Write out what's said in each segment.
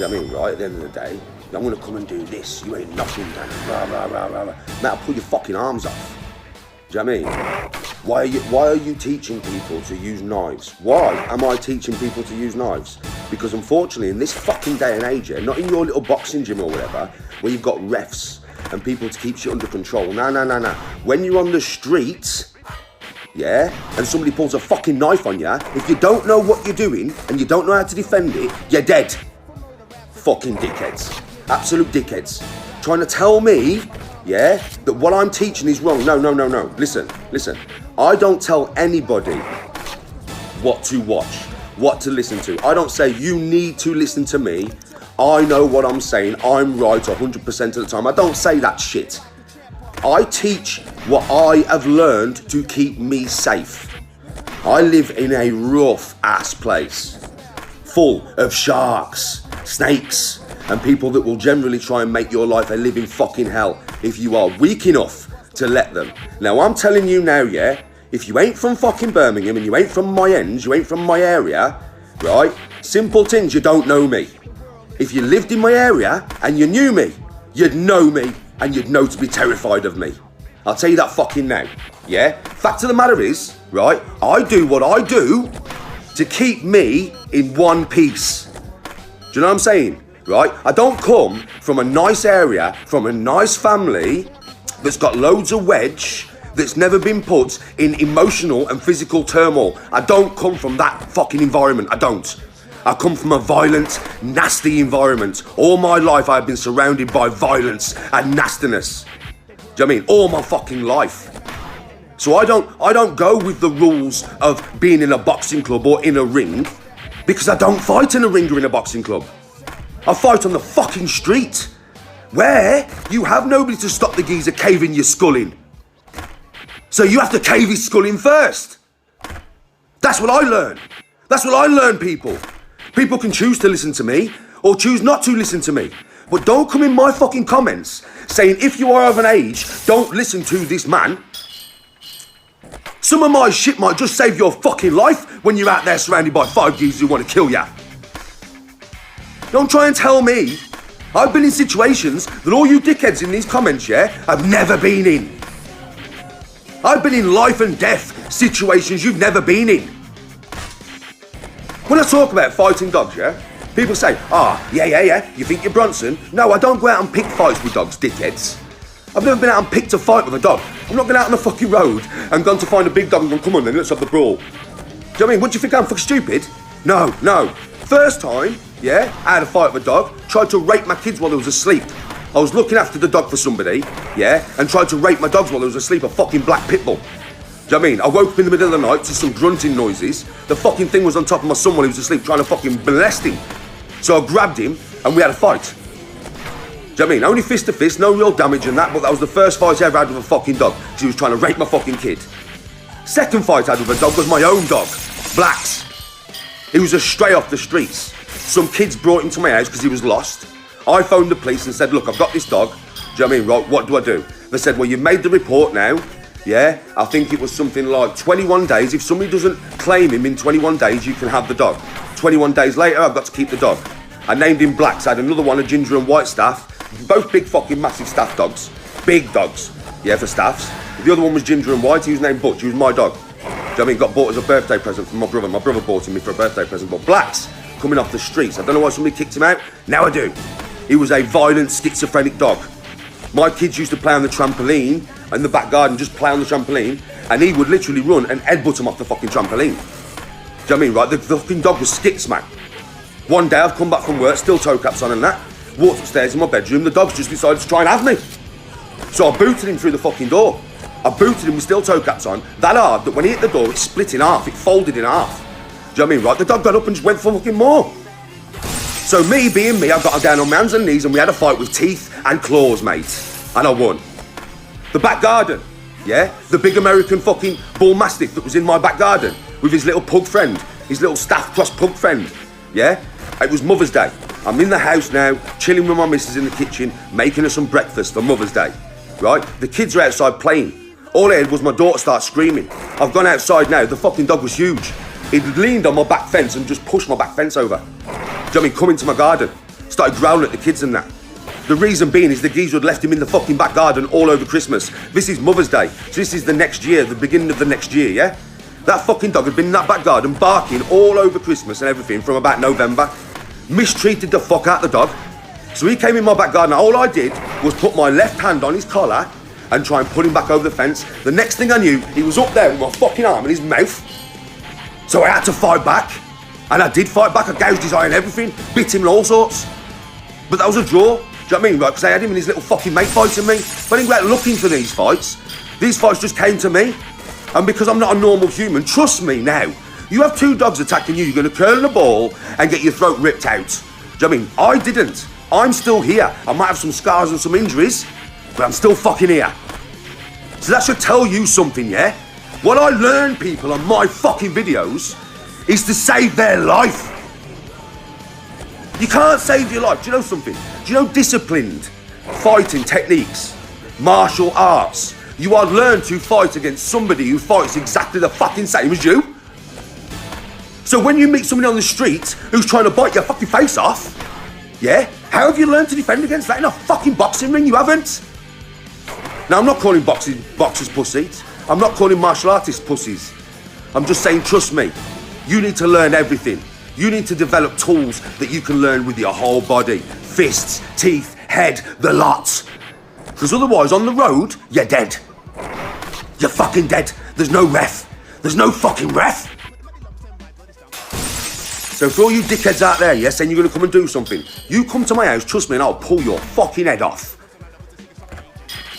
you know what I mean, right? At the end of the day, I'm gonna come and do this. You ain't nothing, Danny. Rah, rah, rah, rah, rah. Mate, I'll pull your fucking arms off. Do you know what I mean? Why are you teaching people to use knives? Why am I teaching people to use knives? Because unfortunately, in this fucking day and age, not in your little boxing gym or whatever, where you've got refs and people to keep shit under control. No. When you're on the street, yeah, and somebody pulls a fucking knife on you, if you don't know what you're doing and you don't know how to defend it, you're dead. Fucking dickheads. Absolute dickheads. Trying to tell me, yeah, that what I'm teaching is wrong. No. Listen. I don't tell anybody what to watch, what to listen to. I don't say you need to listen to me. I know what I'm saying. I'm right 100% of the time. I don't say that shit. I teach what I have learned to keep me safe. I live in a rough ass place, full of sharks, snakes, and people that will generally try and make your life a living fucking hell if you are weak enough to let them. Now I'm telling you now, yeah, if you ain't from fucking Birmingham and you ain't from my ends, you ain't from my area, right? Simple things, you don't know me. If you lived in my area and you knew me, you'd know me and you'd know to be terrified of me. I'll tell you that fucking now, yeah? Fact of the matter is, right, I do what I do to keep me in one piece. Do you know what I'm saying? Right? I don't come from a nice area, from a nice family that's got loads of wedge, that's never been put in emotional and physical turmoil. I don't come from that fucking environment. I don't. I come from a violent, nasty environment. All my life I've been surrounded by violence and nastiness. Do you know what I mean? All my fucking life. So I don't go with the rules of being in a boxing club or in a ring, because I don't fight in a ring or in a boxing club. I fight on the fucking street, where you have nobody to stop the geezer caving your skull in. So you have to cave his skull in first. That's what I learn. That's what I learn, people. People can choose to listen to me or choose not to listen to me. But don't come in my fucking comments saying if you are of an age, don't listen to this man. Some of my shit might just save your fucking life when you're out there surrounded by 5 geezers who want to kill ya. Don't try and tell me. I've been in situations that all you dickheads in these comments, yeah, have never been in. I've been in life and death situations you've never been in. When I talk about fighting dogs, yeah, people say, yeah, you think you're Bronson? No, I don't go out and pick fights with dogs, dickheads. I've never been out and picked a fight with a dog. I'm not going out on the fucking road and gone to find a big dog and gone, come on then, let's have the brawl. Do you know what I mean? What do you think, I'm fucking stupid? No. First time, yeah, I had a fight with a dog, tried to rape my kids while they was asleep. I was looking after the dog for somebody, yeah, and tried to rape my dogs while they was asleep, a fucking black pit bull. Do you know what I mean? I woke up in the middle of the night to some grunting noises. The fucking thing was on top of my son while he was asleep, trying to fucking molest him. So I grabbed him and we had a fight. Do you know what I mean? Only fist to fist, no real damage and that, but that was the first fight I ever had with a fucking dog. She was trying to rape my fucking kid. Second fight I had with a dog was my own dog, Blacks. He was a stray off the streets. Some kids brought him to my house because he was lost. I phoned the police and said, look, I've got this dog. Do you know what I mean? Right, what do I do? They said, well, you've made the report now. Yeah, I think it was something like 21 days. If somebody doesn't claim him in 21 days, you can have the dog. 21 days later, I've got to keep the dog. I named him Blacks. I had another one, a ginger and white staff. Both big fucking massive staff dogs. Big dogs, yeah, for staffs. The other one was ginger and white. He was named Butch. He was my dog. Do you know what I mean? Got bought as a birthday present from my brother. My brother bought him for a birthday present. But Blacks, coming off the streets. I don't know why somebody kicked him out. Now I do. He was a violent, schizophrenic dog. My kids used to play on the trampoline in the back garden, just play on the trampoline, and he would literally run and headbutt him off the fucking trampoline. Do you know what I mean, right? The fucking dog was skits, man. One day I've come back from work, still toe caps on and that, walked upstairs in my bedroom, the dog's just decided to try and have me. So I booted him through the fucking door. I booted him with still toe caps on, that hard that when he hit the door, it split in half, it folded in half. Do you know what I mean, right? The dog got up and just went for fucking more. So me being me, I got down on my hands and knees and we had a fight with teeth and claws, mate. And I won. The back garden, yeah? The big American fucking bull mastiff that was in my back garden with his little pug friend, his little staff cross pug friend, yeah? It was Mother's Day. I'm in the house now, chilling with my missus in the kitchen, making her some breakfast for Mother's Day, right? The kids are outside playing. All I heard was my daughter start screaming. I've gone outside now, the fucking dog was huge. He'd leaned on my back fence and just pushed my back fence over. Do you know what I mean? Come into my garden. Started growling at the kids and that. The reason being is the geezer had left him in the fucking back garden all over Christmas. This is Mother's Day. So this is the next year, the beginning of the next year, yeah? That fucking dog had been in that back garden barking all over Christmas and everything from about November. Mistreated the fuck out the dog. So he came in my back garden. All I did was put my left hand on his collar and try and pull him back over the fence. The next thing I knew, he was up there with my fucking arm in his mouth. So I had to fight back. And I did fight back. I gouged his eye and everything. Bit him and all sorts. But that was a draw. Do you know what I mean? Right, because I had him in his little fucking mate fighting me. When I went out looking for these fights just came to me. And because I'm not a normal human, trust me now, you have two dogs attacking you, you're going to curl in a ball and get your throat ripped out. Do you know what I mean? I didn't. I'm still here. I might have some scars and some injuries, but I'm still fucking here. So that should tell you something, yeah? What I learn, people, on my fucking videos is to save their life. You can't save your life. Do you know something? Do you know disciplined fighting techniques, martial arts? You are learned to fight against somebody who fights exactly the fucking same as you. So when you meet somebody on the street who's trying to bite your fucking face off, yeah, how have you learned to defend against that in a fucking boxing ring? You haven't. Now, I'm not calling boxers pussies. I'm not calling martial artists pussies. I'm just saying, trust me, you need to learn everything. You need to develop tools that you can learn with your whole body. Fists, teeth, head, the lot. Because otherwise, on the road, you're dead. You're fucking dead. There's no ref. There's no fucking ref. So for all you dickheads out there, yeah, saying you're going to come and do something, you come to my house, trust me, and I'll pull your fucking head off.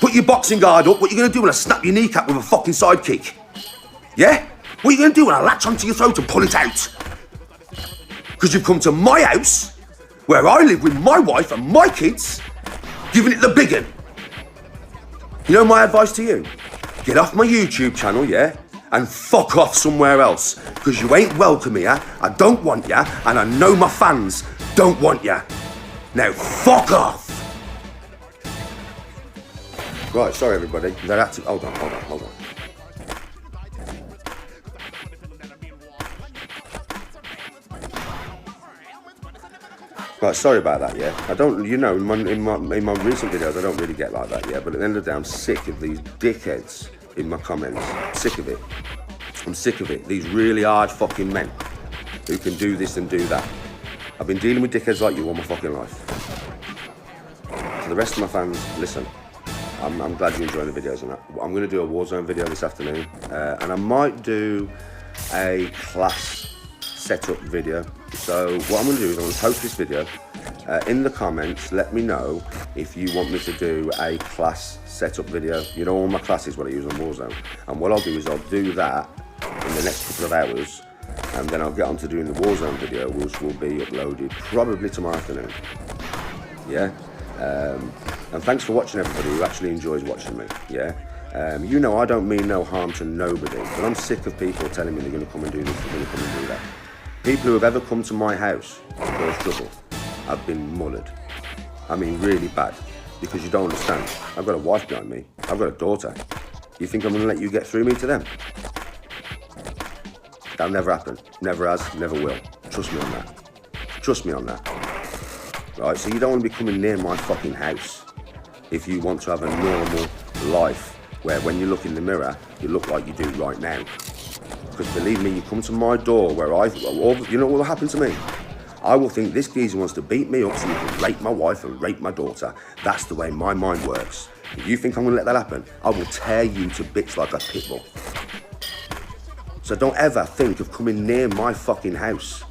Put your boxing guard up. What are you going to do when I snap your kneecap with a fucking sidekick? Yeah? What are you going to do when I latch onto your throat and pull it out? Because you've come to my house, where I live with my wife and my kids, giving it the big un. You know my advice to you? Get off my YouTube channel, yeah? And fuck off somewhere else. Because you ain't welcome here, I don't want ya, and I know my fans don't want ya. Now fuck off! Right, sorry everybody. Hold on. Right, sorry about that, yeah. I don't, you know, in my recent videos, I don't really get like that, yeah. But at the end of the day, I'm sick of these dickheads in my comments. I'm sick of it. I'm sick of it. These really hard fucking men who can do this and do that. I've been dealing with dickheads like you all my fucking life. To the rest of my fans, listen. I'm glad you're enjoying the videos and that. I'm going to do a Warzone video this afternoon, and I might do a class setup video. So what I'm going to do is I'm going to post this video. In the comments, let me know if you want me to do a class setup video. You know all my classes what I use on Warzone. And what I'll do is I'll do that in the next couple of hours, and then I'll get on to doing the Warzone video, which will be uploaded probably tomorrow afternoon. Yeah? And thanks for watching, everybody who actually enjoys watching me, yeah? You know I don't mean no harm to nobody, but I'm sick of people telling me they're going to come and do this, they're going to come and do that. People who have ever come to my house to cause trouble have been mullered. I mean really bad, because you don't understand. I've got a wife behind me, I've got a daughter. You think I'm going to let you get through me to them? That'll never happen, never has, never will. Trust me on that. Trust me on that. Right, so you don't want to be coming near my fucking house if you want to have a normal life where when you look in the mirror, you look like you do right now. Because believe me, you come to my door where you know what will happen to me? I will think this geezer wants to beat me up so he can rape my wife and rape my daughter. That's the way my mind works. If you think I'm going to let that happen, I will tear you to bits like a pit bull. So don't ever think of coming near my fucking house.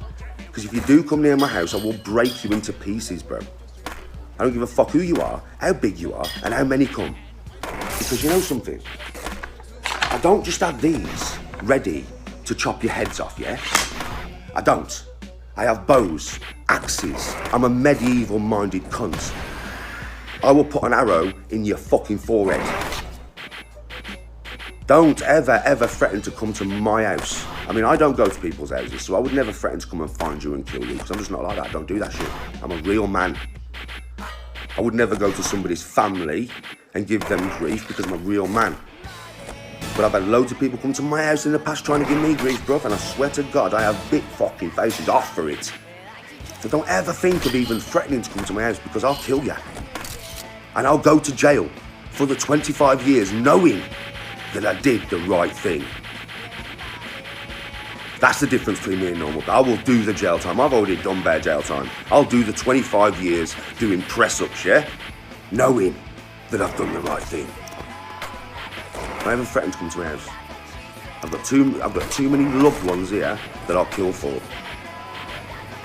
Because if you do come near my house, I will break you into pieces, bro. I don't give a fuck who you are, how big you are, and how many come. Because you know something? I don't just have these ready to chop your heads off, yeah? I don't. I have bows, axes. I'm a medieval-minded cunt. I will put an arrow in your fucking forehead. Don't ever threaten to come to my house. I mean, I don't go to people's houses, so I would never threaten to come and find you and kill you, because I'm just not like that. I don't do that shit. I'm a real man. I would never go to somebody's family and give them grief, because I'm a real man. But I've had loads of people come to my house in the past trying to give me grief, bruv, and I swear to God, I have big fucking faces off for it. So don't ever think of even threatening to come to my house, because I'll kill you. And I'll go to jail for the 25 years knowing that I did the right thing. That's the difference between me and normal. I will do the jail time. I've already done bare jail time. I'll do the 25 years doing press-ups, yeah? Knowing that I've done the right thing. I haven't threatened to come to my house. I've got too many loved ones here that I'll kill for.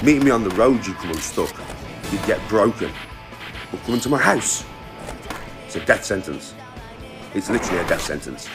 Meeting me on the road, you come unstuck. You get broken. But coming to my house, it's a death sentence. It's literally a death sentence.